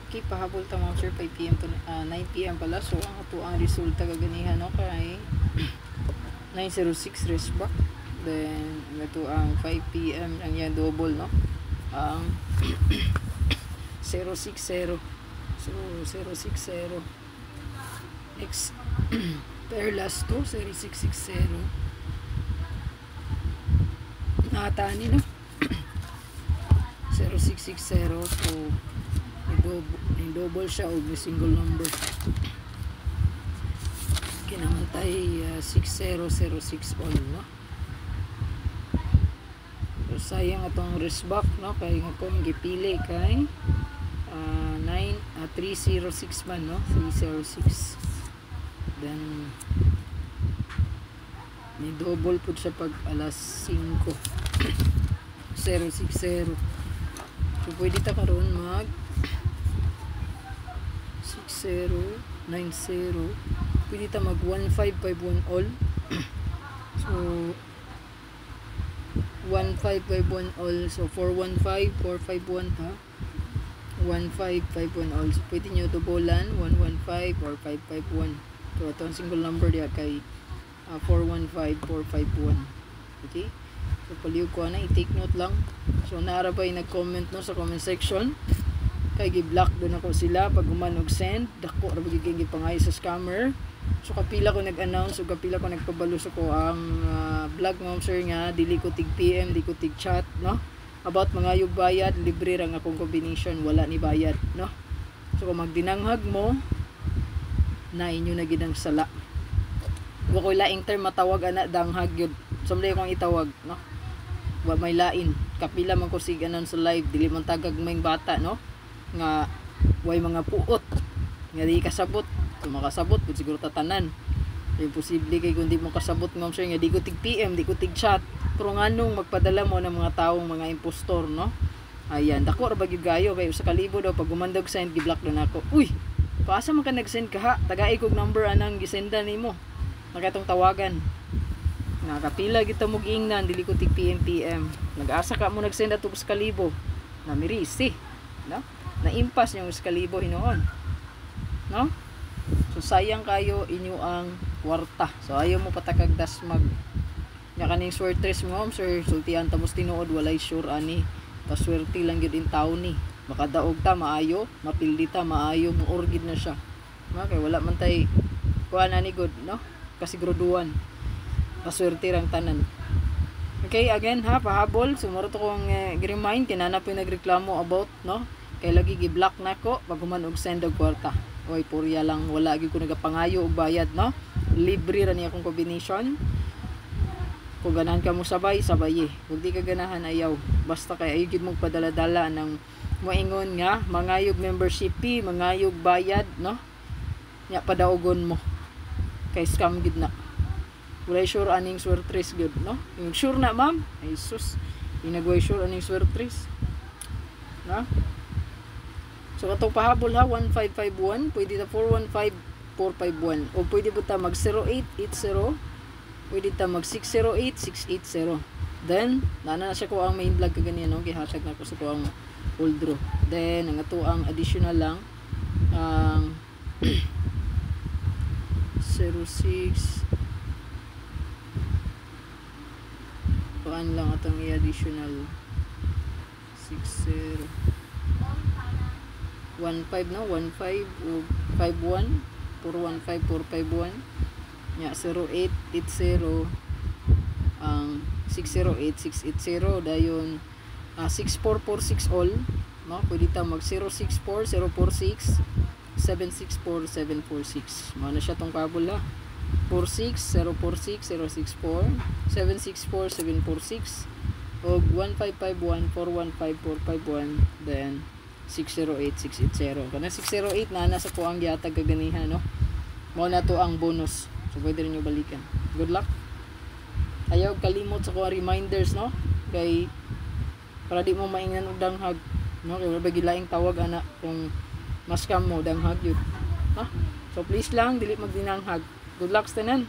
Okay, pahabol ta mga sir 5 PM to 9 PM pala. So ang ato ang resulta kaganihan no kay 906 wristback. Then ito ang 5 PM ang yan double no. Ang 060. So 060 next pair last to 0660 nakatani no 0660. So double siya o single number kinamantay 6006 all no. So sayang atong wristback no kay nga kung gipili kay 306 man no 306 then ni double pud siya pag alas 5 060. So pwede ta karon mag 6090 pwede ta mag 1551 all. So 1551 all, so 415 451 ha 1551 all. So pwede nyo tubulan 115 or 551. So ito ang single number diya kay 415 451. Okay, so paliw ko na i-take note lang. So naarabay nag-comment no sa comment section kay gi-block doon ako sila pag gumanog send dako ra bigay gipangay sa scammer. So kapila ko nag-announce, so kapila ko nagpabalo sa ko ang vlog ma'am sir nga dili ko tig PM, di ko tig chat no about mga yug bayad, libre ra nga akong combination, wala ni bayad no. So kung magdinanghag mo na inyo na gid ang sala. Wa koy laing term matawag ana danghag gyud. Somday kong itawag no. Wa may lain. Kapila man ko sig announce sa live, dili man tagag may bata no nga way mga puot nga di kasabot. Kung makasabot pud siguro tatanan. Imposible kay kung di mo kasabot ma'am sir nga di ko tig PM, di ko tig chat. Pero nganong magpadala mo ng mga taong mga impostor no. Ayan, dako ra bagyo gayo kay sa kalibo daw pag gumandog send gi-block na nako. Uy, paasa man ka nag-send ka ha? Tagai kog number anang gisenda nimo. Nakatong tawagan. Nakapila kita mo giingnan dili ko tig PM. Nag-asa ka mo nag-send ato sa kalibo. Namirisi, no? Naimpas yung sa kalibo hinoon. No? So sayang kayo inyo ang kwarta. So ayaw mo patakag dasmag. Nya kaning swertres mo ma'am sir, sultian ta mos tinuod walay sure ani. Paswerte lang gyud in taon ni. Makadaog ta maayo, mapildi ta maayo, muorgid na siya. Okay, wala man tay kuan ani good, no? Kasiguraduhan. Paswerte rang tanan. Okay, again ha, pahabol. Sumuro to kong gi-remind kinana po nagreklamo about, no? Kay lagi gi-block nako pag human og send og kwarta. Oy, purya lang wala gyud ko nagapangayo og bayad, no? Libre ra niya akong combination. Kung ganahan ka mo sabay, sabay eh. Kung di ka ganahan, ayaw. Basta kay ayaw gyud mo padala-dala ng moingon nga mangayog membership fee, mangayog bayad, no? Nya padaogon mo. Kay scam gyud na. Wala sure aning swertres gyud, no? Yung sure na ma'am, ay sus. Inagway sure aning swertres. No? So katong pahabol ha 1551, pwede ta 415 451 o pwede po ta mag 0880, pwede ta mag 608 680. Then nana na siya ko ang main vlog kaganiyan no, gihatag na ko sa ko ang old draw. Then ang ato ang additional lang ang 06 kuan lang atong i-additional 60 15 no 15 o 51 415 451 nya 0880 ang 608 680 dayon 6446 all no pwede ta mag 064 046 764 746 mao na siya tong kabul ha 46 046 064 764 746 og 1551 415 451 then 608 680 kana 608 na nasa ko ang gihatag kaganihan no mao na to ang bonus so pwede rin nyo balikan. Good luck. Ayaw kalimot sa ko reminders no kay para di mo maingan og danghag no kay wala ba gilaing tawag ana kung mas scam mo danghag yun ha. So please lang dili magdinanghag. Good luck tanan.